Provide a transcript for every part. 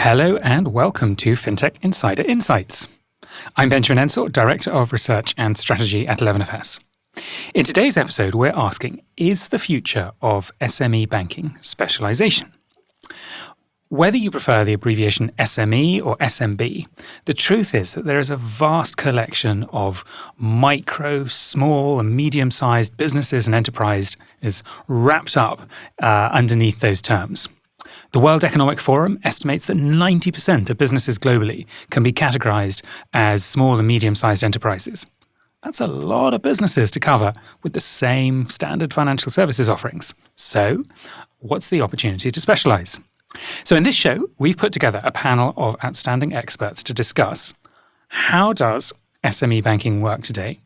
Hello and welcome to Fintech Insider Insights. I'm Benjamin Ensor, Director of Research and Strategy at 11FS. In today's episode, we're asking, is the future of SME banking specialisation? Whether you prefer the abbreviation SME or SMB, the truth is that there is a vast collection of micro, small and medium-sized businesses and enterprises wrapped up underneath those terms. The World Economic Forum estimates that 90% of businesses globally can be categorised as small and medium-sized enterprises. That's a lot of businesses to cover with the same standard financial services offerings. So, what's the opportunity to specialise? So in this show, we've put together a panel of outstanding experts to discuss how does SME banking work today,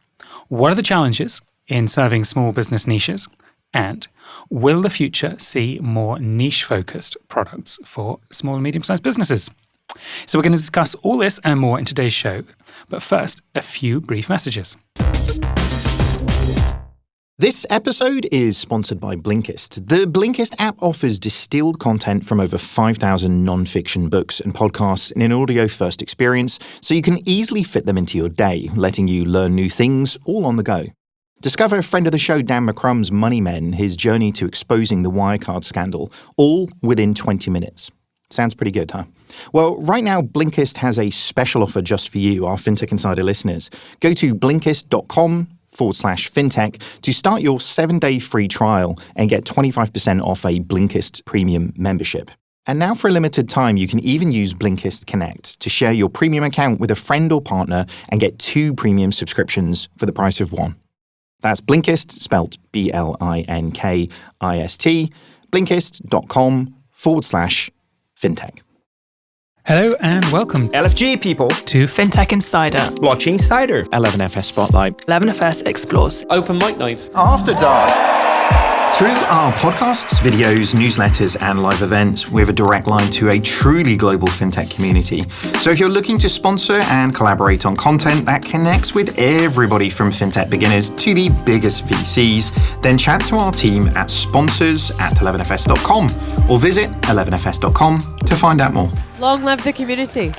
what are the challenges in serving small business niches, and will the future see more niche-focused products for small and medium-sized businesses? So we're going to discuss all this and more in today's show. But first, a few brief messages. This episode is sponsored by Blinkist. The Blinkist app offers distilled content from over 5,000 non-fiction books and podcasts in an audio-first experience, so you can easily fit them into your day, letting you learn new things all on the go. Discover friend of the show Dan McCrum's Money Men, his journey to exposing the Wirecard scandal, all within 20 minutes. Sounds pretty good, huh? Well, right now, Blinkist has a special offer just for you, our Fintech Insider listeners. Go to blinkist.com/fintech to start your 7-day free trial and get 25% off a Blinkist premium membership. And now for a limited time, you can even use Blinkist Connect to share your premium account with a friend or partner and get 2 premium subscriptions for the price of 1. That's Blinkist, spelt Blinkist, blinkist.com/fintech. Hello and welcome LFG people to Fintech Insider, Blockchain Insider, 11FS Spotlight, 11FS Explores, Open Mic Night, After Dark. Through our podcasts, videos, newsletters, and live events, we have a direct line to a truly global fintech community. So if you're looking to sponsor and collaborate on content that connects with everybody from fintech beginners to the biggest VCs, then chat to our team at sponsors@11fs.com or visit 11fs.com to find out more. Long live the community.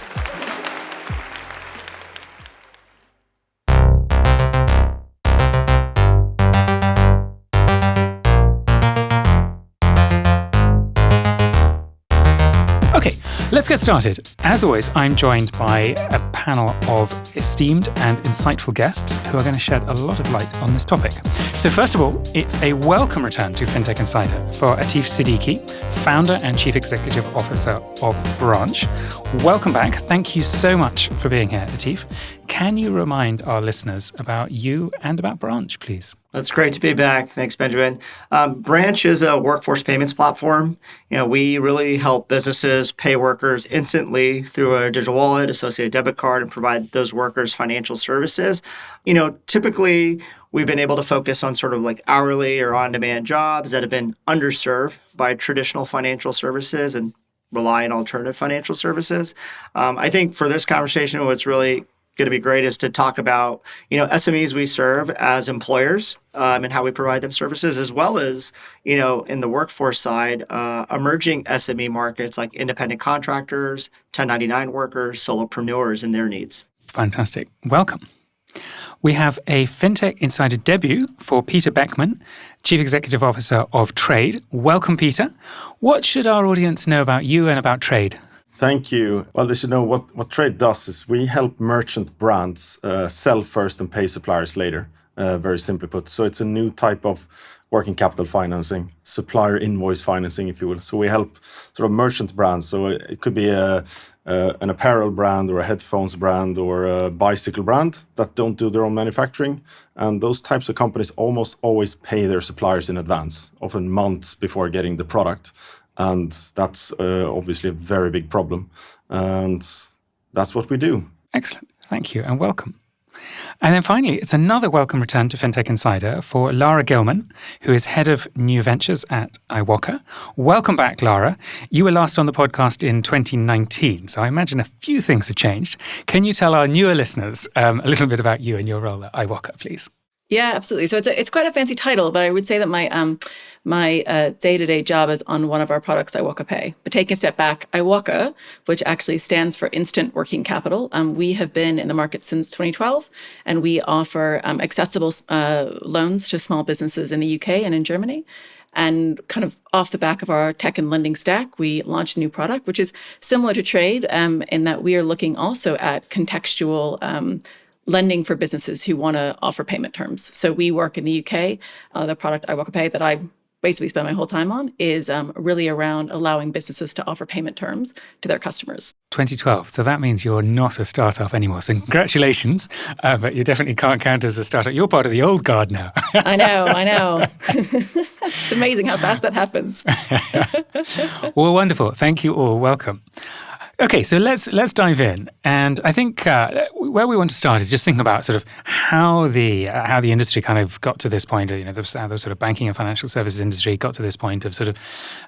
Okay, let's get started. As always, I'm joined by a panel of esteemed and insightful guests who are going to shed a lot of light on this topic. So first of all, it's a welcome return to Fintech Insider for Atif Siddiqi, founder and chief executive officer of Branch. Welcome back. Thank you so much for being here, Atif. Can you remind our listeners about you and about Branch, please? That's great to be back. Thanks, Benjamin. Branch is a workforce payments platform. We really help businesses pay workers instantly through a digital wallet, associated debit card, and provide those workers financial services. Typically, we've been able to focus on sort of like hourly or on-demand jobs that have been underserved by traditional financial services and rely on alternative financial services. I think for this conversation, what's really going to be great is to talk about, SMEs we serve as employers and how we provide them services, as well as, in the workforce side, emerging SME markets like independent contractors, 1099 workers, solopreneurs and their needs. Fantastic. Welcome. We have a Fintech Insider debut for Peter Beckman, Chief Executive Officer of Treyd. Welcome, Peter. What should our audience know about you and about Treyd? Thank you. Well, they should know what Treyd does is we help merchant brands sell first and pay suppliers later, very simply put. So it's a new type of working capital financing, supplier invoice financing, if you will. So we help sort of merchant brands. So it could be an apparel brand or a headphones brand or a bicycle brand that don't do their own manufacturing. And those types of companies almost always pay their suppliers in advance, often months before getting the product. And that's obviously a very big problem. And that's what we do. Excellent. Thank you and welcome. And then finally, it's another welcome return to Fintech Insider for Lara Gilman, who is head of new ventures at Iwoca. Welcome back, Lara. You were last on the podcast in 2019, so I imagine a few things have changed. Can you tell our newer listeners a little bit about you and your role at Iwoca, please? Yeah, absolutely. So it's quite a fancy title, but I would say that my day-to-day job is on one of our products, Iwoca Pay. But taking a step back, Iwoca, which actually stands for Instant Working Capital, we have been in the market since 2012, and we offer accessible loans to small businesses in the UK and in Germany. And kind of off the back of our tech and lending stack, we launched a new product, which is similar to Treyd, in that we are looking also at contextual lending for businesses who want to offer payment terms. So we work in the UK. The product Iwoca Pay that I basically spend my whole time on is really around allowing businesses to offer payment terms to their customers. 2012. So that means you're not a startup anymore. So congratulations, but you definitely can't count as a startup. You're part of the old guard now. I know. It's amazing how fast that happens. Well, wonderful. Thank you all. Welcome. Okay, so let's dive in, and I think where we want to start is just thinking about sort of how the industry kind of got to this point. How the sort of banking and financial services industry got to this point of sort of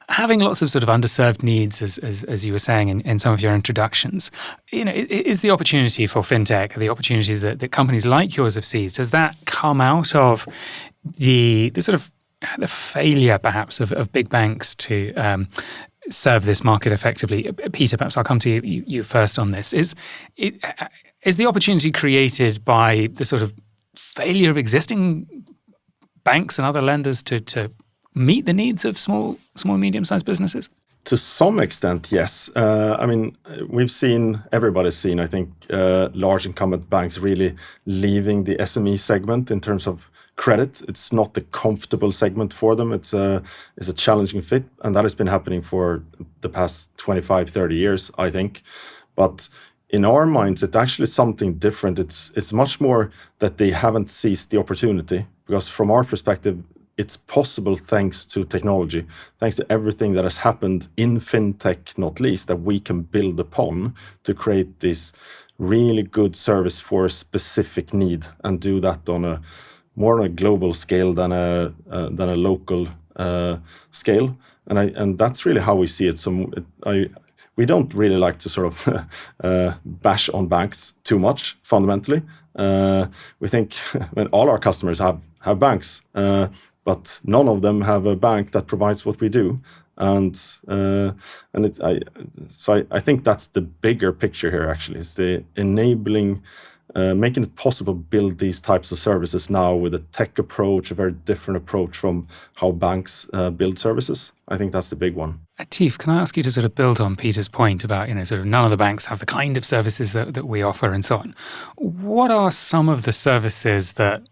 having lots of sort of underserved needs, as you were saying in some of your introductions. Is the opportunity for fintech, the opportunities that companies like yours have seized, does that come out of the sort of the failure, perhaps, of big banks to serve this market effectively? Peter, perhaps I'll come to you first on this. Is the opportunity created by the sort of failure of existing banks and other lenders to meet the needs of small and medium-sized businesses? To some extent, yes. Everybody's seen, I think, large incumbent banks really leaving the SME segment in terms of credit. It's not the comfortable segment for them. It's a challenging fit, and that has been happening for the past 25, 30 years, I think. But in our minds, it's actually something different. It's much more that they haven't seized the opportunity, because from our perspective, it's possible thanks to technology, thanks to everything that has happened in fintech, not least, that we can build upon to create this really good service for a specific need, and do that on more on a global scale than a local scale, and that's really how we see it. We don't really like to sort of bash on banks too much. Fundamentally, we think all our customers have banks, but none of them have a bank that provides what we do, so I think that's the bigger picture here. Actually, is the enabling. Making it possible to build these types of services now with a tech approach, a very different approach from how banks build services. I think that's the big one. Atif, can I ask you to sort of build on Peter's point about, sort of none of the banks have the kind of services that we offer and so on. What are some of the services that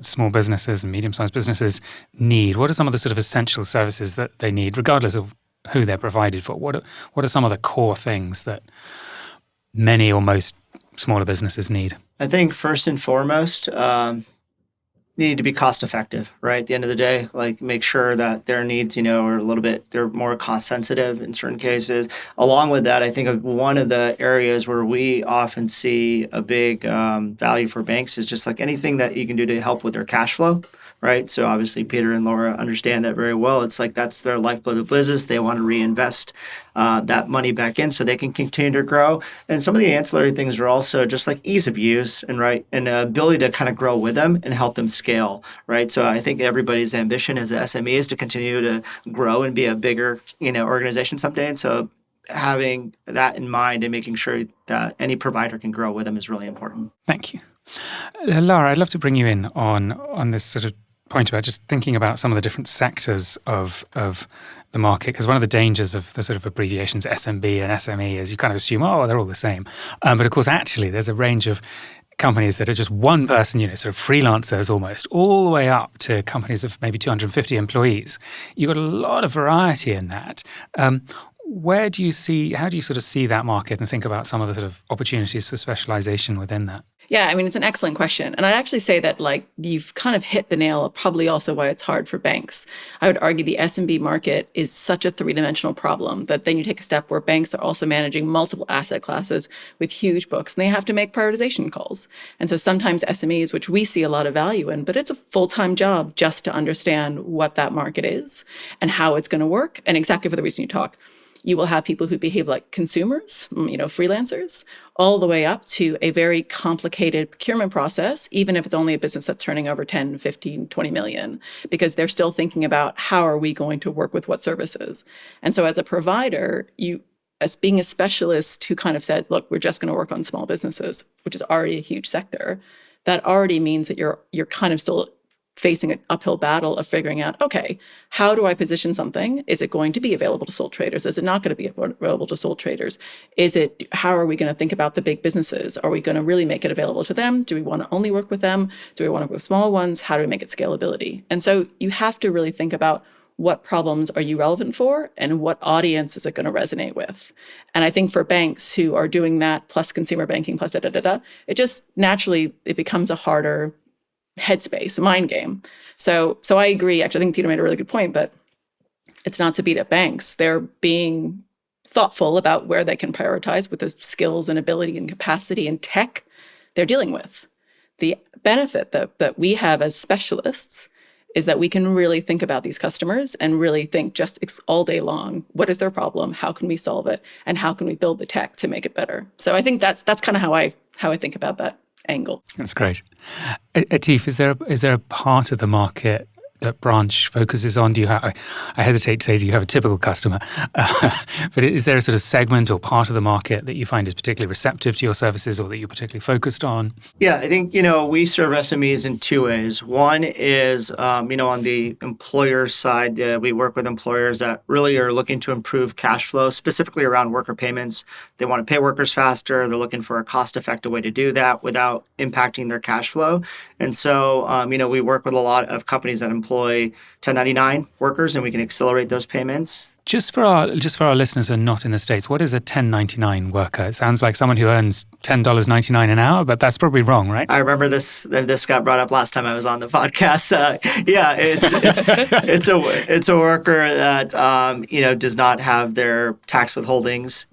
small businesses and medium-sized businesses need? What are some of the sort of essential services that they need, regardless of who they're provided for? What are some of the core things that many or most smaller businesses need? I think first and foremost, need to be cost effective, right? At the end of the day, like make sure that their needs, are they're more cost sensitive in certain cases. Along with that, I think one of the areas where we often see a big value for banks is just like anything that you can do to help with their cash flow. Right. So obviously, Peter and Lara understand that very well. It's like that's their lifeblood of business. They want to reinvest that money back in so they can continue to grow. And some of the ancillary things are also just like ease of use and the ability to kind of grow with them and help them scale. Right. So I think everybody's ambition as an SME is to continue to grow and be a bigger, organization someday. And so having that in mind and making sure that any provider can grow with them is really important. Thank you. Lara, I'd love to bring you in on this sort of point about just thinking about some of the different sectors of the market, because one of the dangers of the sort of abbreviations SMB and SME is you kind of assume, they're all the same. But of course, actually, there's a range of companies that are just one person, sort of freelancers almost, all the way up to companies of maybe 250 employees. You've got a lot of variety in that. How do you sort of see that market and think about some of the sort of opportunities for specialisation within that? Yeah, it's an excellent question. And I'd actually say that you've kind of hit the nail, probably also why it's hard for banks. I would argue the SMB market is such a three-dimensional problem that then you take a step where banks are also managing multiple asset classes with huge books, and they have to make prioritization calls. And so sometimes SMEs, which we see a lot of value in, but it's a full-time job just to understand what that market is and how it's going to work, and exactly for the reason you talk. you will have people who behave like consumers, freelancers, all the way up to a very complicated procurement process, even if it's only a business that's turning over 10, 15, 20 million, because they're still thinking about how are we going to work with what services. And so as a provider, as being a specialist who kind of says, look, we're just going to work on small businesses, which is already a huge sector, that already means that you're kind of still facing an uphill battle of figuring out, okay, how do I position something? Is it going to be available to sole traders? Is it not going to be available to sole traders? How are we going to think about the big businesses? Are we going to really make it available to them? Do we want to only work with them? Do we want to work with small ones? How do we make it scalability? And so you have to really think about what problems are you relevant for and what audience is it going to resonate with? And I think for banks who are doing that plus consumer banking plus it just naturally, it becomes a harder headspace, a mind game. So I agree. Actually, I think Peter made a really good point that it's not to beat up banks. They're being thoughtful about where they can prioritize with the skills and ability and capacity and tech they're dealing with. The benefit that we have as specialists is that we can really think about these customers and really think just all day long, what is their problem? How can we solve it? And how can we build the tech to make it better? So I think that's kind of how I think about that angle. That's great. Atif, is there a part of the market that Branch focuses on? I hesitate to say, do you have a typical customer? But is there a sort of segment or part of the market that you find is particularly receptive to your services or that you're particularly focused on? Yeah, I think, we serve SMEs in two ways. One is, on the employer side, we work with employers that really are looking to improve cash flow, specifically around worker payments. They want to pay workers faster. They're looking for a cost-effective way to do that without impacting their cash flow. And so, we work with a lot of companies that employ 1099 workers, and we can accelerate those payments. Just for our listeners who are not in the States, what is a 1099 worker? It sounds like someone who earns $10.99 an hour, but that's probably wrong, right? I remember this got brought up last time I was on the podcast. It's a worker that does not have their tax withholdings.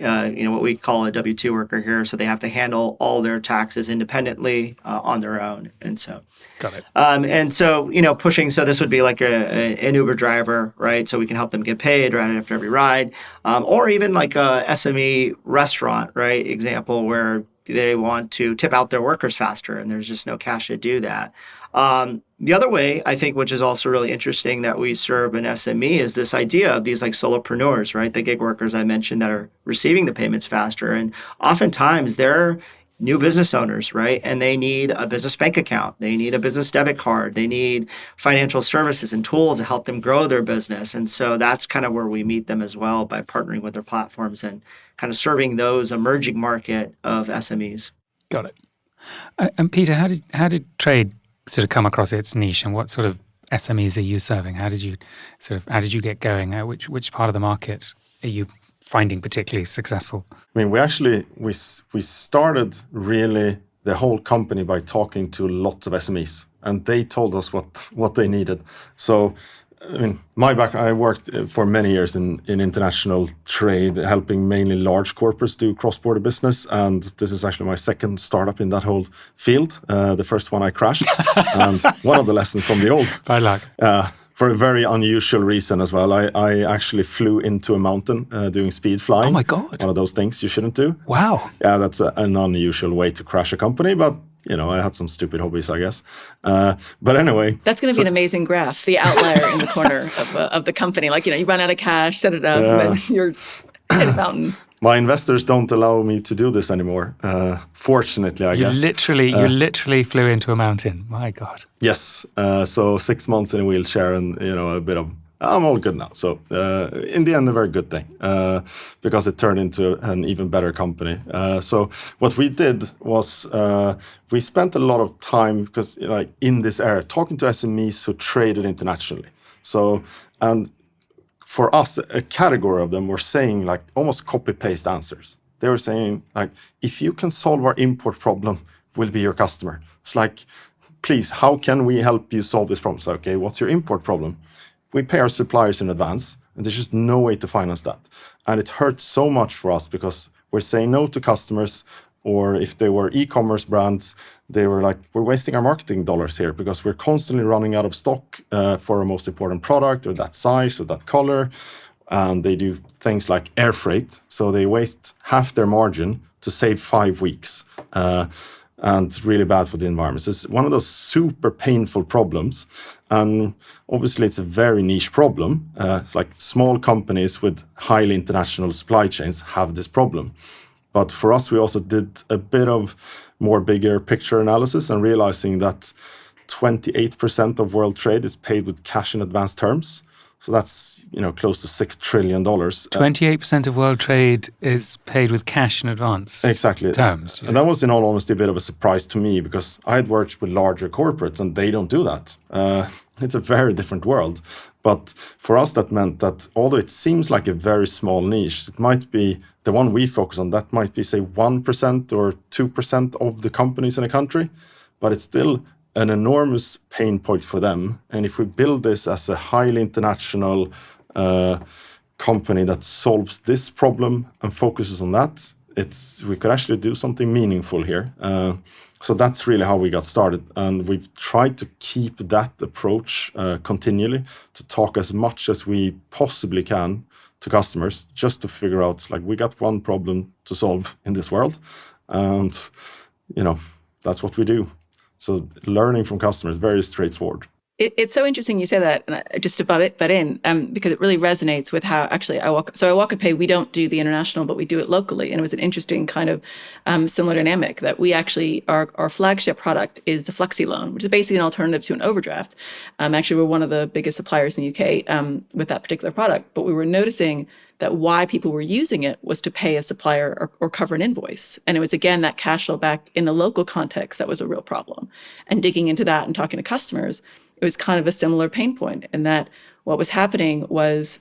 What we call a W-2 worker here, so they have to handle all their taxes independently on their own, and so. Got it. And so pushing. So this would be like an Uber driver, right? So we can help them get paid right after every ride, or even like a SME restaurant, right? Example where they want to tip out their workers faster, and there's just no cash to do that. The other way, I think, which is also really interesting that we serve an SME, is this idea of these like solopreneurs, right? The gig workers I mentioned that are receiving the payments faster, and oftentimes they're new business owners, right? And they need a business bank account. They need a business debit card. They need financial services and tools to help them grow their business. And so that's kind of where we meet them as well, by partnering with their platforms and kind of serving those emerging market of SMEs. Got it. And Peter, how did Treyd sort of come across its niche, and what sort of SMEs are you serving? How did you get going? Which part of the market are you finding particularly successful? I mean, we started really the whole company by talking to lots of SMEs, and they told us what they needed. So, I mean, my background, I worked for many years in international trade, helping mainly large corporates do cross-border business, and this is actually my second startup in that whole field. The first one I crashed, and one of the lessons from the old. Bad luck. For a very unusual reason as well. I actually flew into a mountain doing speed flying. Oh my God. One of those things you shouldn't do. Wow. Yeah, that's an unusual way to crash a company, but I had some stupid hobbies, I guess. But anyway. That's going to be an amazing graph, the outlier in the corner of the company. Like, you run out of cash, set it up, and then you're in a mountain. My investors don't allow me to do this anymore. Fortunately, I guess. You literally flew into a mountain. My God. Yes. So 6 months in a wheelchair and, a bit of, I'm all good now. So in the end, a very good thing because it turned into an even better company. So what we did was we spent a lot of time because in this area, talking to SMEs who traded internationally. So, and for us, a category of them were saying almost copy-paste answers. They were saying if you can solve our import problem, we'll be your customer. It's please, how can we help you solve this problem? So, okay, what's your import problem? We pay our suppliers in advance, and there's just no way to finance that. And it hurts so much for us because we're saying no to customers, or if they were e-commerce brands, they were we're wasting our marketing dollars here because we're constantly running out of stock for our most important product or that size or that color. and they do things like air freight. So they waste half their margin to save 5 weeks. And really bad for the environment. So it's one of those super painful problems. And obviously, it's a very niche problem. Like small companies with highly international supply chains have this problem. But for us, we also did a bit of more bigger picture analysis and realizing that 28% of world trade is paid with cash in advance terms. So that's close to $6 trillion. 28% of world trade is paid with cash in advance. Exactly. Terms. And that was, in all honesty, a bit of a surprise to me because I had worked with larger corporates and they don't do that. It's a very different world. But for us, that meant that although it seems like a very small niche, it might be the one we focus on, that might be, say, 1% or 2% of the companies in a country. But it's still an enormous pain point for them. And if we build this as a highly international company that solves this problem and focuses on that, we could actually do something meaningful here. So that's really how we got started. And we've tried to keep that approach continually, to talk as much as we possibly can to customers, just to figure out, like, we got one problem to solve in this world. And, that's what we do. So learning from customers, very straightforward. It's so interesting you say that, and just to butt in, because it really resonates with how actually Iwoca Pay, we don't do the international, but we do it locally. And it was an interesting kind of similar dynamic that we actually, our flagship product is a flexi loan, which is basically an alternative to an overdraft. Actually, we're one of the biggest suppliers in the UK with that particular product. But we were noticing that why people were using it was to pay a supplier or cover an invoice. And it was, again, that cash flow back in the local context that was a real problem. And digging into that and talking to customers, it was kind of a similar pain point in that what was happening was,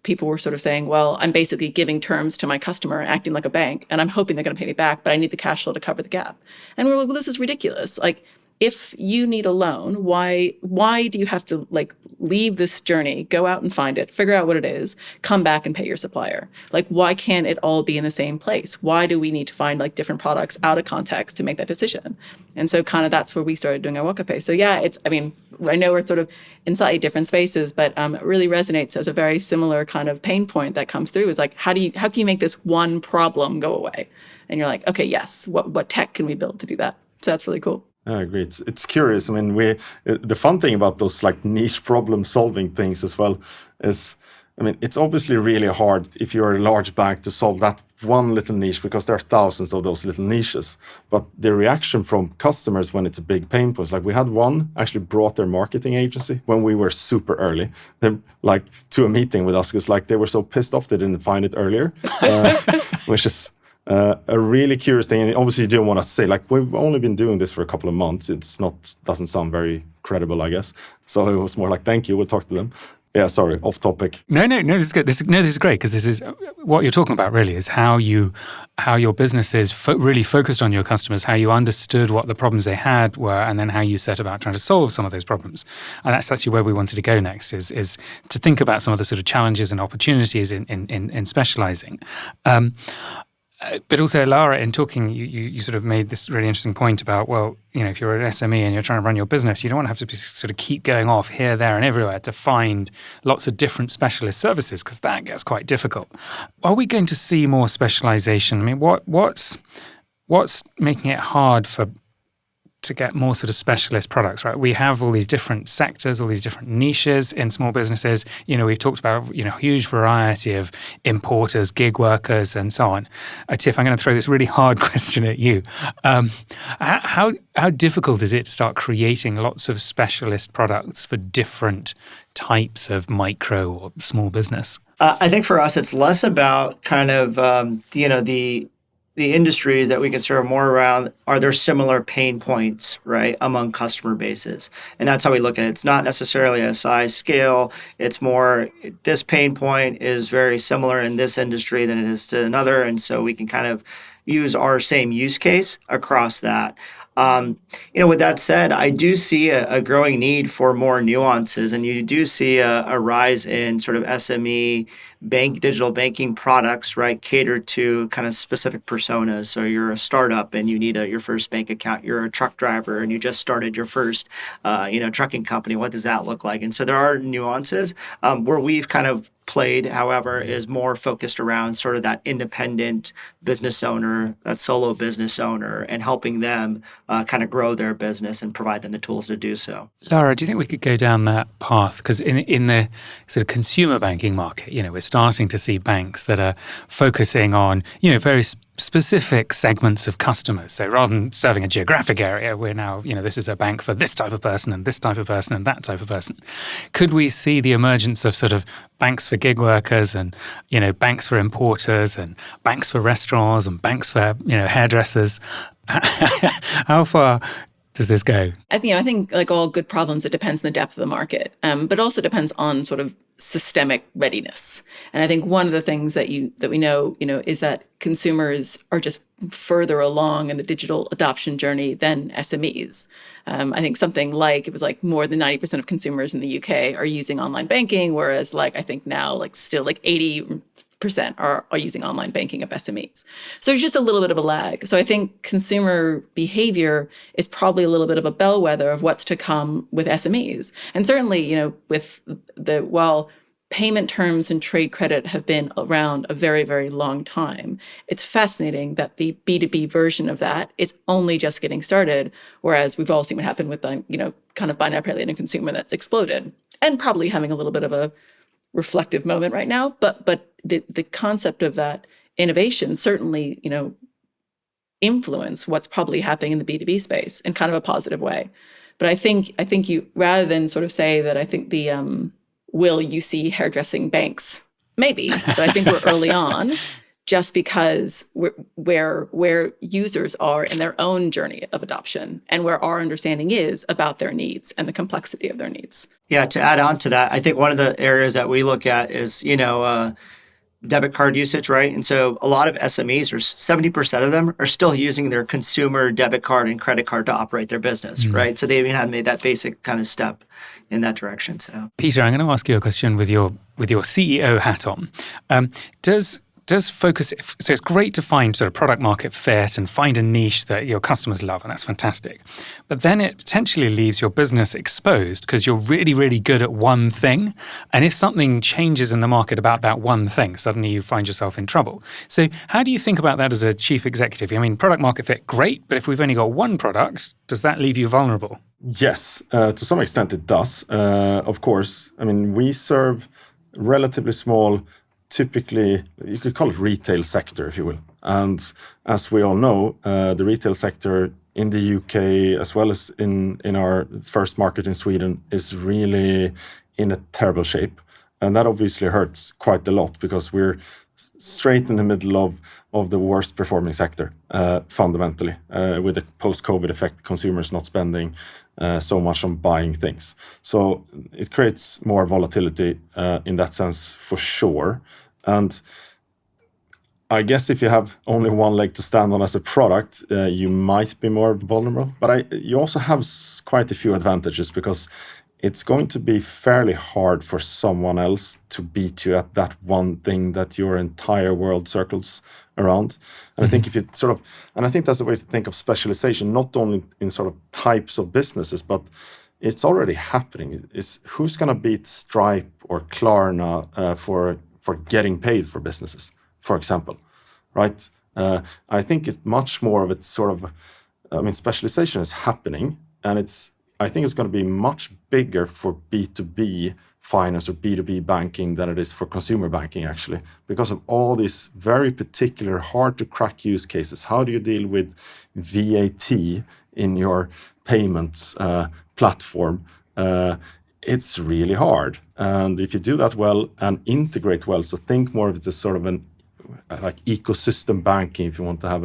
people were sort of saying, well, I'm basically giving terms to my customer, acting like a bank, and I'm hoping they're going to pay me back, but I need the cash flow to cover the gap. And we're like, well, this is ridiculous. Like, if you need a loan, why do you have to leave this journey, go out and find it, figure out what it is, come back and pay your supplier? Like, why can't it all be in the same place? Why do we need to find different products out of context to make that decision? And so kind of that's where we started doing Iwoca Pay. So yeah, I know we're sort of in slightly different spaces, but it really resonates as a very similar kind of pain point that comes through. Is like, how can you make this one problem go away? And you're like, okay, yes, what tech can we build to do that? So that's really cool. I agree. It's curious. I mean, the fun thing about those niche problem solving things as well is, it's obviously really hard if you're a large bank to solve that one little niche because there are thousands of those little niches. But the reaction from customers when it's a big pain point, we had one actually brought their marketing agency when we were super early, to a meeting with us because they were so pissed off they didn't find it earlier, which is a really curious thing. And obviously you don't want to say, we've only been doing this for a couple of months. Doesn't sound very credible, I guess. So it was more like, thank you, we'll talk to them. Yeah, sorry, off topic. No, this is good. This is great because this is what you're talking about. Really, is how your business is really focused on your customers, how you understood what the problems they had were, and then how you set about trying to solve some of those problems. And that's actually where we wanted to go next. Is to think about some of the sort of challenges and opportunities in specializing. But also, Lara, in talking, you sort of made this really interesting point about, well, if you're an SME and you're trying to run your business, you don't want to have to sort of keep going off here, there, and everywhere to find lots of different specialist services because that gets quite difficult. Are we going to see more specialization? What's making it hard to get more sort of specialist products, right? We have all these different sectors, all these different niches in small businesses. We've talked about, huge variety of importers, gig workers, and so on. Atif, I'm going to throw this really hard question at you. How difficult is it to start creating lots of specialist products for different types of micro or small business? I think for us, it's less about kind of, the industries that we can serve more around, are there similar pain points, right, among customer bases? And that's how we look at it. It's not necessarily a size scale. It's more, this pain point is very similar in this industry than it is to another. And so we can kind of use our same use case across that. With that said, I do see a growing need for more nuances, and you do see a rise in sort of SME digital banking products, right, catered to kind of specific personas. So you're a startup and you need your first bank account. You're a truck driver and you just started your first, trucking company. What does that look like? And so there are nuances where we've kind of played, however, is more focused around sort of that independent business owner, that solo business owner, and helping them kind of grow their business and provide them the tools to do so. Lara, do you think we could go down that path? Because in the sort of consumer banking market, we're starting to see banks that are focusing on, very specific segments of customers. So rather than serving a geographic area, we're now, this is a bank for this type of person and this type of person and that type of person. Could we see the emergence of sort of banks for gig workers and, banks for importers and banks for restaurants and banks for, hairdressers? How far does this go? I think like all good problems, it depends on the depth of the market, but also depends on sort of systemic readiness. And I think one of the things that we know, is that consumers are just further along in the digital adoption journey than SMEs. I think something like, it was like more than 90% of consumers in the UK are using online banking, whereas I think now still 80% are using online banking of SMEs. So there's just a little bit of a lag. So I think consumer behavior is probably a little bit of a bellwether of what's to come with SMEs. And certainly, while payment terms and trade credit have been around a very, very long time, it's fascinating that the B2B version of that is only just getting started, whereas we've all seen what happened with kind of buy now, pay later consumer that's exploded and probably having a little bit of a reflective moment right now, but the concept of that innovation certainly, influence what's probably happening in the B2B space in kind of a positive way. But I think you, rather than sort of say that, I think will you see hairdressing banks? Maybe, but I think we're early on, just because where users are in their own journey of adoption and where our understanding is about their needs and the complexity of their needs. Yeah, to add on to that, I think one of the areas that we look at is, debit card usage, right? And so a lot of SMEs, or 70% of them, are still using their consumer debit card and credit card to operate their business, right? So they even haven't made that basic kind of step in that direction. So, Peter, I'm going to ask you a question with your CEO hat on. Does focus, so it's great to find sort of product market fit and find a niche that your customers love, and that's fantastic. But then it potentially leaves your business exposed because you're really, really good at one thing. And if something changes in the market about that one thing, suddenly you find yourself in trouble. So how do you think about that as a chief executive? I mean, product market fit, great, but if we've only got one product, does that leave you vulnerable? Yes, to some extent it does. Of course, I mean, we serve relatively small, typically, you could call it retail sector, if you will. And as we all know, the retail sector in the UK, as well as in our first market in Sweden, is really in a terrible shape. And that obviously hurts quite a lot because we're straight in the middle of the worst performing sector, fundamentally, with the post-COVID effect, consumers not spending so much on buying things. So it creates more volatility in that sense, for sure. And I guess if you have only one leg to stand on as a product, you might be more vulnerable. But you also have quite a few advantages because it's going to be fairly hard for someone else to beat you at that one thing that your entire world circles around. And I think if you and I think that's the way to think of specialization, not only in sort of types of businesses, but it's already happening. Is who's going to beat Stripe or Klarna for getting paid for businesses, for example, right? I think it's much more of specialization is happening, and I think it's going to be much bigger for B2B finance or B2B banking than it is for consumer banking, actually, because of all these very particular, hard to crack use cases. How do you deal with VAT in your payments platform? It's really hard. And if you do that well and integrate well, so think more of it as sort of like ecosystem banking, if you want to have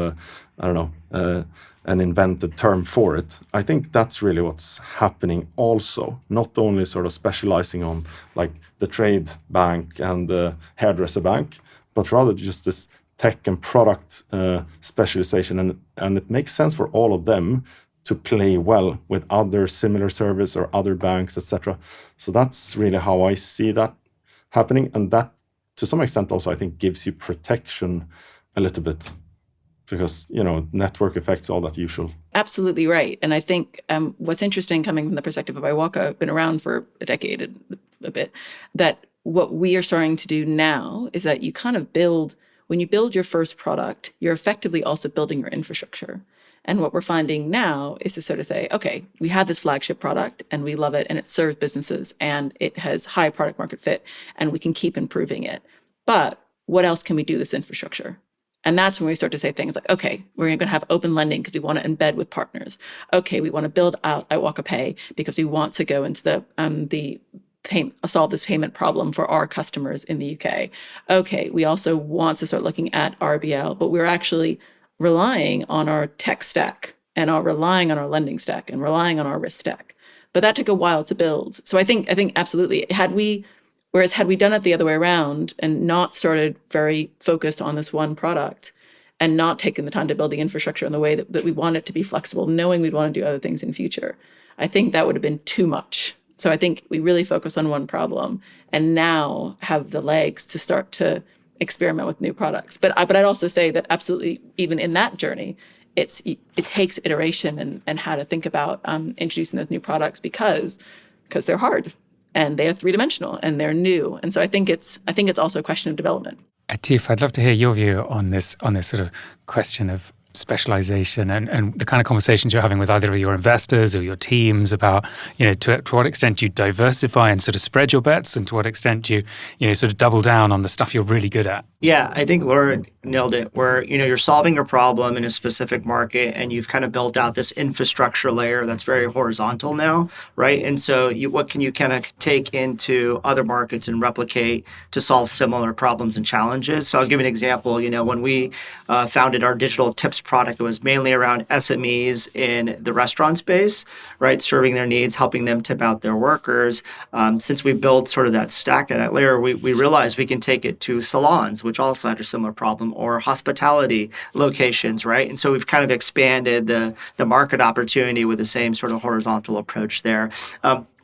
an invented term for it. I think that's really what's happening also, not only sort of specializing on like the Treyd bank and the hairdresser bank, but rather just this tech and product specialization. And it makes sense for all of them to play well with other similar service or other banks, etc. So that's really how I see that happening. And that, to some extent, also, I think gives you protection a little bit. Because, network effects, all that usual. Absolutely right. And I think what's interesting coming from the perspective of Iwoca, I've been around for a decade, a bit, that what we are starting to do now is that you kind of when you build your first product, you're effectively also building your infrastructure. And what we're finding now is to sort of say, okay, we have this flagship product and we love it and it serves businesses and it has high product market fit and we can keep improving it. But what else can we do this infrastructure? And that's when we start to say things like, okay, we're going to have open lending because we want to embed with partners. Okay, we want to build out Iwoca Pay because we want to go into solve this payment problem for our customers in the UK. Okay, we also want to start looking at RBL, but we're actually relying on our tech stack and are relying on our lending stack and relying on our risk stack. But that took a while to build. So I think absolutely, had we done it the other way around and not started very focused on this one product and not taken the time to build the infrastructure in the way that we want it to be flexible, knowing we'd want to do other things in future, I think that would have been too much. So I think we really focus on one problem and now have the legs to start to experiment with new products. But I'd also say that absolutely, even in that journey, it takes iteration and how to think about introducing those new products because they're hard and they are three-dimensional and they're new. And so I think it's also a question of development. Atif, I'd love to hear your view on this sort of question of specialisation and the kind of conversations you're having with either of your investors or your teams about, to what extent you diversify and sort of spread your bets and to what extent you sort of double down on the stuff you're really good at. Yeah, I think Lara nailed it where, you're solving a problem in a specific market and you've kind of built out this infrastructure layer that's very horizontal now, right? And so what can you kind of take into other markets and replicate to solve similar problems and challenges? So I'll give you an example. When we founded our digital tips product, it was mainly around SMEs in the restaurant space, right? Serving their needs, helping them tip out their workers. Since we built sort of that stack and that layer, we realized we can take it to salons, which also had a similar problem, or hospitality locations, right? And so we've kind of expanded the market opportunity with the same sort of horizontal approach there.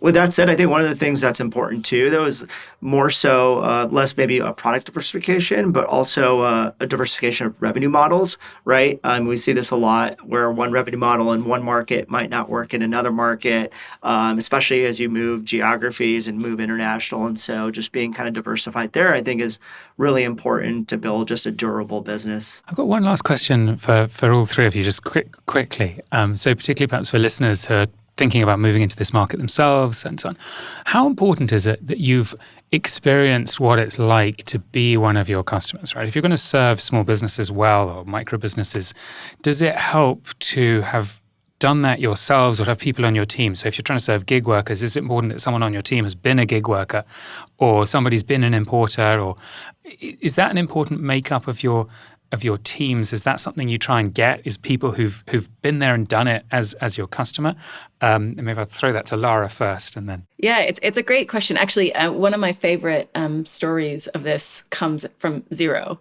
With that said, I think one of the things that's important too, though, is more so less maybe a product diversification, but also a diversification of revenue models, right? We see this a lot where one revenue model in one market might not work in another market, especially as you move geographies and move international. And so just being kind of diversified there, I think, is really important to build just a durable business. I've got one last question for all three of you, just quickly. So particularly perhaps for listeners who are thinking about moving into this market themselves and so on. How important is it that you've experienced what it's like to be one of your customers, right? If you're going to serve small businesses well or micro businesses, does it help to have done that yourselves or have people on your team? So if you're trying to serve gig workers, is it important that someone on your team has been a gig worker or somebody's been an importer? Or is that an important makeup of your teams? Is that something you try and get? Is people who've been there and done it as your customer? And maybe I'll throw that to Lara first, and then. Yeah, it's a great question. Actually, one of my favorite stories of this comes from Xero.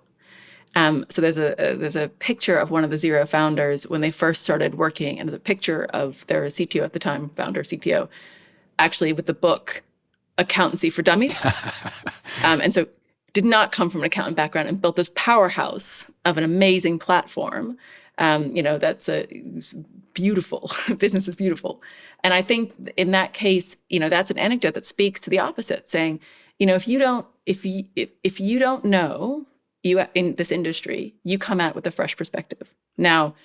So there's a picture of one of the Xero founders when they first started working, and there's a picture of their CTO at the time, founder CTO, actually with the book Accountancy for Dummies, and so did not come from an accountant background and built this powerhouse of an amazing platform. That's beautiful. Business is beautiful. And I think in that case, that's an anecdote that speaks to the opposite, saying, if you don't know you in this industry, you come out with a fresh perspective. Now,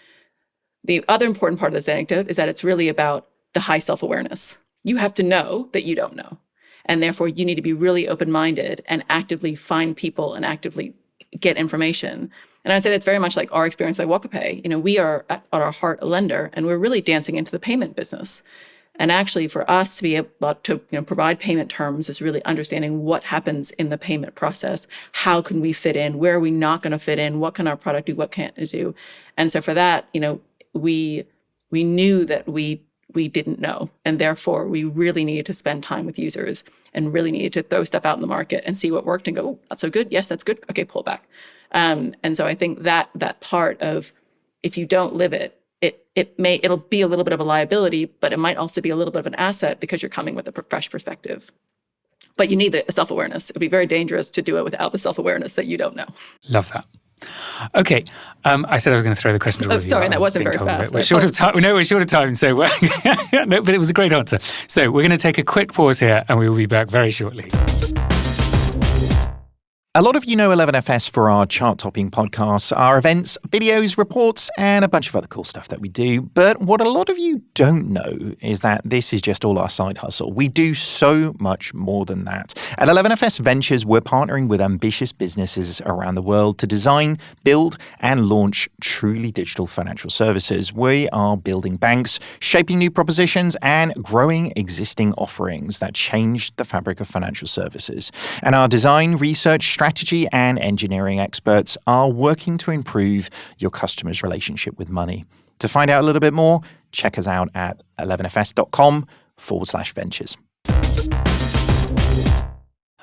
the other important part of this anecdote is that it's really about the high self-awareness. You have to know that you don't know. And therefore, you need to be really open-minded and actively find people and actively get information. And I'd say that's very much like our experience at Iwoca Pay. We are at our heart a lender, and we're really dancing into the payment business. And actually, for us to be able to provide payment terms is really understanding what happens in the payment process. How can we fit in? Where are we not going to fit in? What can our product do? What can't it do? And so for that, we knew that we didn't know. And therefore, we really needed to spend time with users and really needed to throw stuff out in the market and see what worked and go, oh, that's so good. Yes, that's good. Okay, pull it back. And so I think that part of, if you don't live it, it'll be a little bit of a liability, but it might also be a little bit of an asset because you're coming with a fresh perspective. But you need the self-awareness. It'd be very dangerous to do it without the self-awareness that you don't know. Love that. Okay, I said I was going to throw the question to you. Sorry, that wasn't very fast. We're short of time. No, we're short of time. So, no, but it was a great answer. So we're going to take a quick pause here, and we will be back very shortly. A lot of you know 11FS for our chart-topping podcasts, our events, videos, reports, and a bunch of other cool stuff that we do. But what a lot of you don't know is that this is just all our side hustle. We do so much more than that. At 11FS Ventures, we're partnering with ambitious businesses around the world to design, build, and launch truly digital financial services. We are building banks, shaping new propositions, and growing existing offerings that change the fabric of financial services. And our design, research, strategy and engineering experts are working to improve your customers' relationship with money. To find out a little bit more, check us out at 11fs.com/ventures.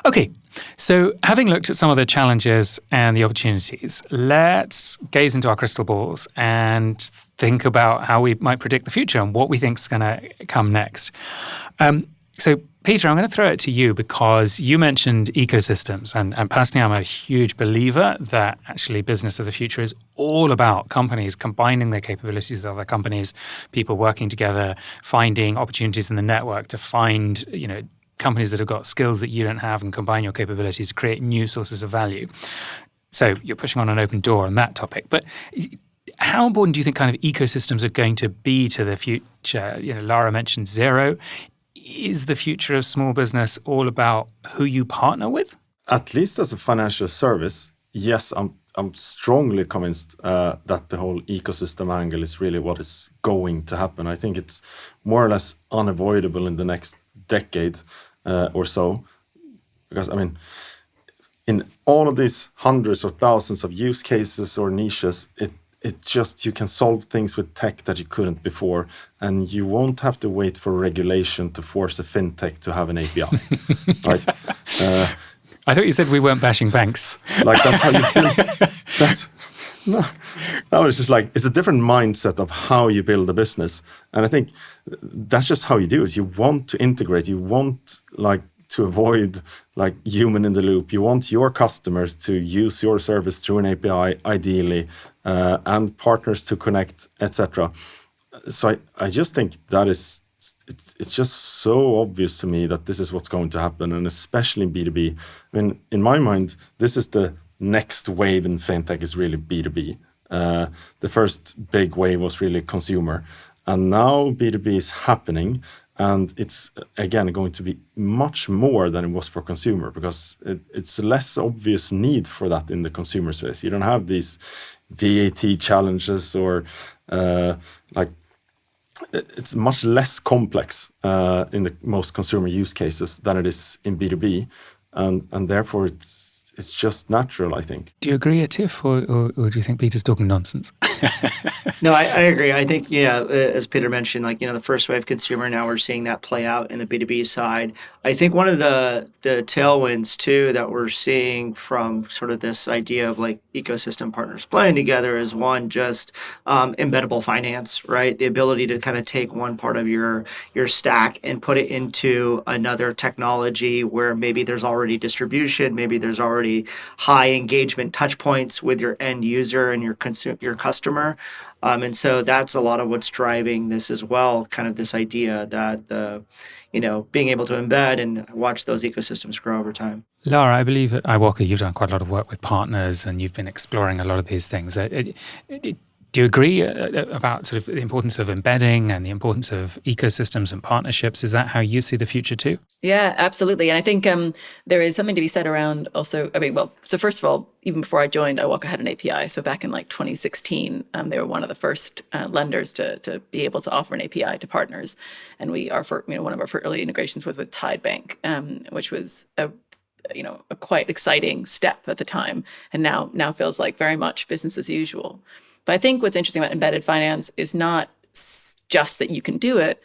Okay, so having looked at some of the challenges and the opportunities, let's gaze into our crystal balls and think about how we might predict the future and what we think is going to come next. So, Peter, I'm going to throw it to you because you mentioned ecosystems. And personally, I'm a huge believer that actually business of the future is all about companies combining their capabilities of other companies, people working together, finding opportunities in the network to find, companies that have got skills that you don't have and combine your capabilities to create new sources of value. So you're pushing on an open door on that topic. But how important do you think kind of ecosystems are going to be to the future? Lara mentioned Xero. Is the future of small business all about who you partner with? At least as a financial service, yes, I'm strongly convinced that the whole ecosystem angle is really what is going to happen. I think it's more or less unavoidable in the next decade or so. Because, in all of these hundreds or thousands of use cases or niches, it just, you can solve things with tech that you couldn't before, and you won't have to wait for regulation to force a fintech to have an API, right? I thought you said we weren't bashing banks. Like that's how you build. No, it's just like, it's a different mindset of how you build a business. And I think that's just how you do it. You want to integrate, you want to avoid human in the loop. You want your customers to use your service through an API, ideally, and partners to connect, etc. So I just think that it's just so obvious to me that this is what's going to happen, and especially in B2B. In my mind, this is the next wave in fintech is really B2B. The first big wave was really consumer, and now B2B is happening. And it's, again, going to be much more than it was for consumer, because it's a less obvious need for that in the consumer space. You don't have these VAT challenges or it's much less complex in the most consumer use cases than it is in B2B. And therefore, it's just natural, I think. Do you agree, Atif, or do you think Peter's talking nonsense? No, I agree. I think, as Peter mentioned, the first wave consumer, now we're seeing that play out in the B2B side. I think one of the tailwinds, too, that we're seeing from sort of this idea of ecosystem partners playing together is one, just embeddable finance, right? The ability to kind of take one part of your stack and put it into another technology where maybe there's already distribution, maybe there's already high engagement touch points with your end user and your customer. And so that's a lot of what's driving this as well, kind of this idea that being able to embed and watch those ecosystems grow over time. Lara, I believe at Iwoca you've done quite a lot of work with partners and you've been exploring a lot of these things. Do you agree about sort of the importance of embedding and the importance of ecosystems and partnerships? Is that how you see the future too? Yeah, absolutely. And I think there is something to be said around also, so first of all, even before I joined, Iwoca had an API. So back in 2016, they were one of the first lenders to be able to offer an API to partners. And we are one of our early integrations was with Treyd Bank, which was a quite exciting step at the time, and now feels like very much business as usual. But I think what's interesting about embedded finance is not just that you can do it,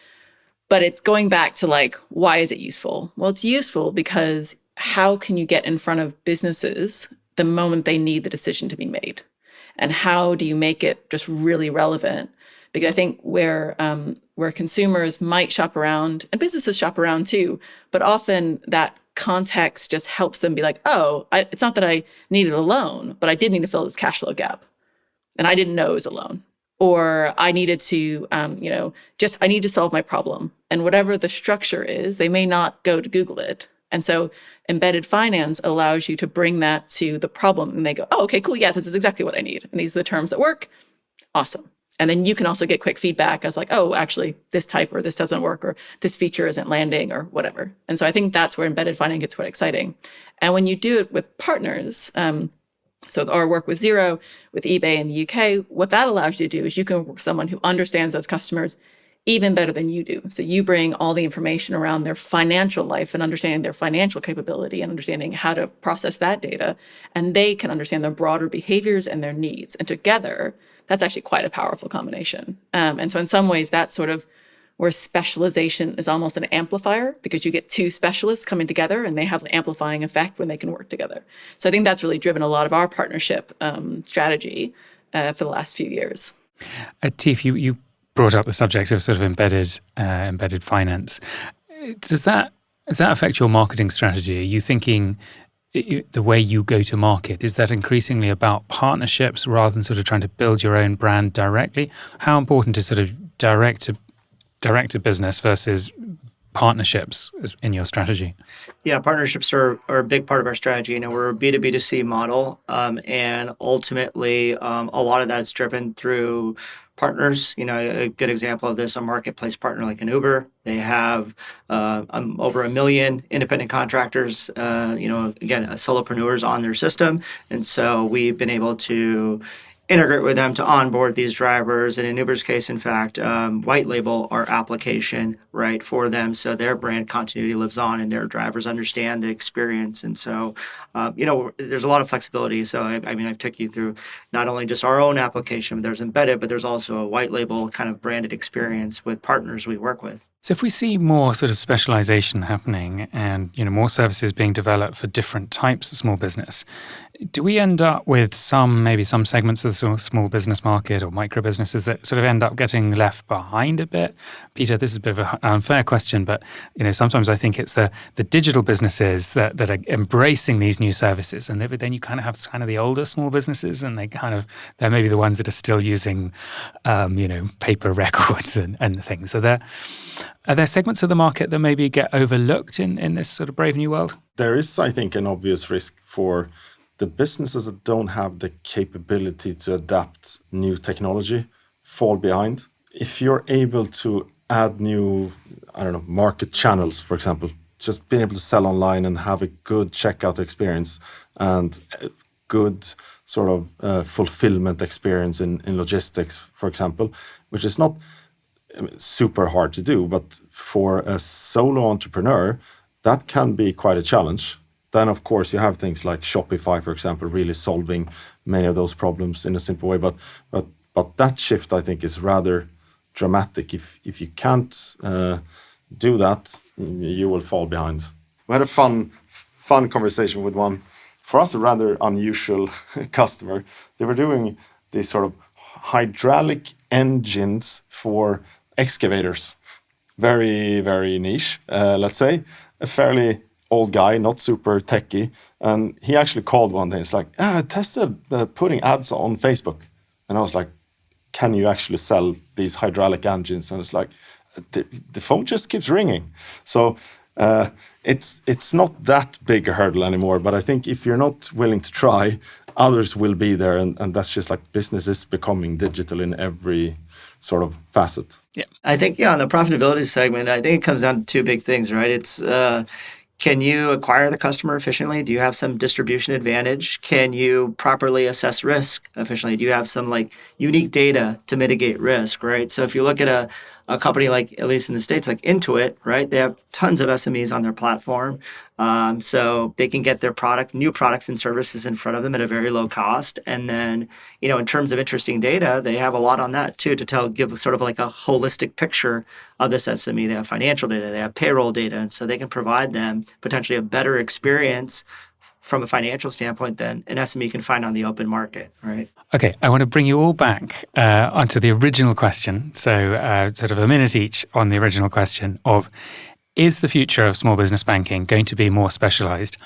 but it's going back to why is it useful? Well, it's useful because how can you get in front of businesses the moment they need the decision to be made? And how do you make it just really relevant? Because I think where consumers might shop around, and businesses shop around too, but often that context just helps them be it's not that I needed a loan, but I did need to fill this cash flow gap. And I didn't know it was a loan. Or I needed to, I need to solve my problem. And whatever the structure is, they may not go to Google it. And so embedded finance allows you to bring that to the problem, and they go, oh, okay, cool. Yeah, this is exactly what I need. And these are the terms that work. Awesome. And then you can also get quick feedback as like, oh, actually this type or this doesn't work or this feature isn't landing or whatever. And so I think that's where embedded finance gets quite exciting. And when you do it with partners, so our work with Xero, with eBay in the UK, what that allows you to do is you can work with someone who understands those customers even better than you do. So you bring all the information around their financial life and understanding their financial capability and understanding how to process that data, and they can understand their broader behaviors and their needs. And together, that's actually quite a powerful combination. And so in some ways, that's sort of where specialisation is almost an amplifier, because you get two specialists coming together and they have an amplifying effect when they can work together. So I think that's really driven a lot of our partnership strategy for the last few years. Atif, you brought up the subject of sort of embedded finance. Does that affect your marketing strategy? Are you thinking the way you go to market, is that increasingly about partnerships rather than sort of trying to build your own brand directly? How important is sort of direct to business versus partnerships in your strategy? Yeah, partnerships are a big part of our strategy. We're a B2B2C model, and ultimately a lot of that's driven through partners. A good example of this, a marketplace partner like an Uber. They have over 1 million independent contractors, again, solopreneurs on their system. And so we've been able to integrate with them to onboard these drivers, and in Uber's case, in fact, white label our application, right, for them, so their brand continuity lives on and their drivers understand the experience. And so, there's a lot of flexibility. So, I've took you through not only just our own application, but there's embedded, but there's also a white label kind of branded experience with partners we work with. So if we see more sort of specialization happening and more services being developed for different types of small business, do we end up with maybe some segments of the sort of small business market or micro businesses that sort of end up getting left behind a bit? Peter, this is a bit of an unfair question, but sometimes I think it's the digital businesses that are embracing these new services, and then you kind of have the older small businesses, and they're maybe the ones that are still using paper records and things. So are there segments of the market that maybe get overlooked in this sort of brave new world? There is, I think, an obvious risk for the businesses that don't have the capability to adapt new technology fall behind. If you're able to add new, market channels, for example, just being able to sell online and have a good checkout experience and a good sort of fulfillment experience in logistics, for example, which is not super hard to do, but for a solo entrepreneur, that can be quite a challenge. Then, of course, you have things like Shopify, for example, really solving many of those problems in a simple way. But that shift, I think, is rather dramatic. If you can't do that, you will fall behind. We had a fun conversation with one, for us, a rather unusual customer. They were doing these sort of hydraulic engines for excavators. Very, very niche, let's say. A fairly old guy, not super techy. And he actually called one day. It's like, I tested putting ads on Facebook. And I was like, can you actually sell these hydraulic engines? And it's like, the phone just keeps ringing. So it's not that big a hurdle anymore. But I think if you're not willing to try, others will be there. And that's just like business is becoming digital in every sort of facet. Yeah, I think, on the profitability segment, I think it comes down to two big things, right? It's can you acquire the customer efficiently? Do you have some distribution advantage? Can you properly assess risk efficiently? Do you have some unique data to mitigate risk, right? So if you look at a company like, at least in the States, like Intuit, right? They have tons of SMEs on their platform. So they can get their new products and services in front of them at a very low cost. And then, in terms of interesting data, they have a lot on that too, to give sort of like a holistic picture of this SME. They have financial data, they have payroll data. And so they can provide them potentially a better experience from a financial standpoint than an SME can find on the open market, right? Okay, I want to bring you all back onto the original question. So sort of a minute each on the original question of, is the future of small business banking going to be more specialised?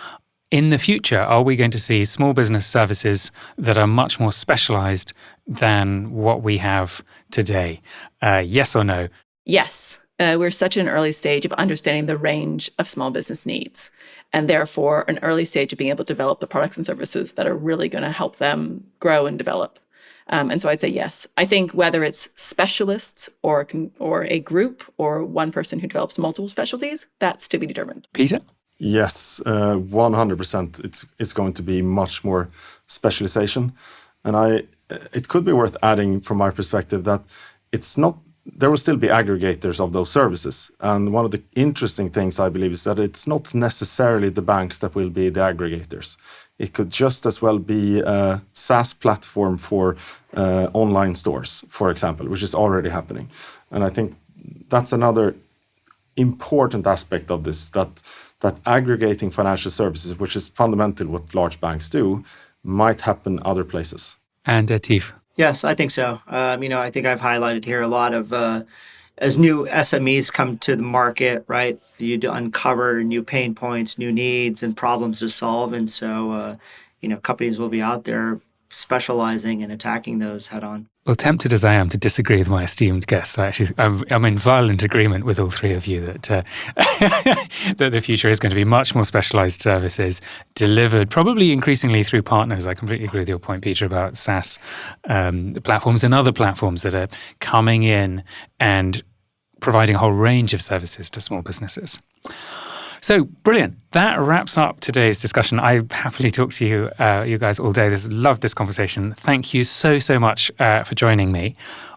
In the future, are we going to see small business services that are much more specialised than what we have today? Yes or no? Yes. We're such an early stage of understanding the range of small business needs. and therefore an early stage of being able to develop the products and services that are really going to help them grow and develop. And so I'd say yes. I think whether it's specialists or a group or one person who develops multiple specialties, that's to be determined. Peter? Yes, 100%. It's going to be much more specialization. And it could be worth adding from my perspective that there will still be aggregators of those services. And one of the interesting things I believe is that it's not necessarily the banks that will be the aggregators. It could just as well be a SaaS platform for online stores, for example, which is already happening. And I think that's another important aspect of this, that aggregating financial services, which is fundamentally what large banks do, might happen other places. And Atif? Yes, I think so. I think I've highlighted here a lot of as new SMEs come to the market, right? You uncover new pain points, new needs, and problems to solve, and so companies will be out there specializing and attacking those head on. Well, tempted as I am to disagree with my esteemed guests, I'm in violent agreement with all three of you that that the future is going to be much more specialised services delivered, probably increasingly through partners. I completely agree with your point, Peter, about SaaS platforms and other platforms that are coming in and providing a whole range of services to small businesses. So, brilliant. That wraps up today's discussion. I happily talk to you guys all day. Loved this conversation. Thank you so much for joining me.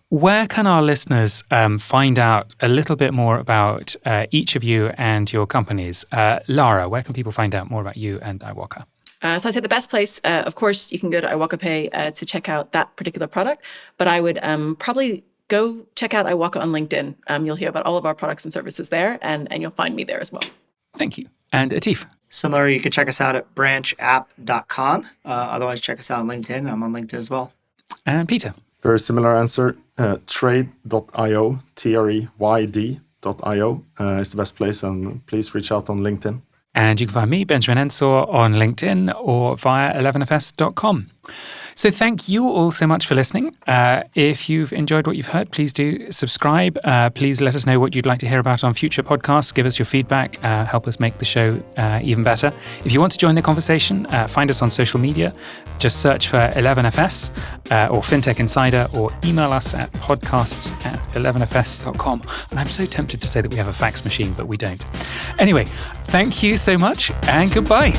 Where can our listeners find out a little bit more about each of you and your companies? Lara, where can people find out more about you and Iwoca? So I'd say the best place, of course, you can go to Iwoca Pay to check out that particular product, but I would probably go check out Iwoca on LinkedIn. You'll hear about all of our products and services there, and you'll find me there as well. Thank you. And Atif? Similar, you can check us out at branchapp.com. Otherwise, check us out on LinkedIn. I'm on LinkedIn as well. And Peter? Very similar answer. Treyd.io, Treyd.io is the best place, and please reach out on LinkedIn. And you can find me, Benjamin Ensor, on LinkedIn or via 11fs.com. So thank you all so much for listening. If you've enjoyed what you've heard, please do subscribe. Please let us know what you'd like to hear about on future podcasts. Give us your feedback. Help us make the show even better. If you want to join the conversation, find us on social media. Just search for 11FS or Fintech Insider, or email us at podcasts@11fs.com. And I'm so tempted to say that we have a fax machine, but we don't. Anyway, thank you so much and goodbye.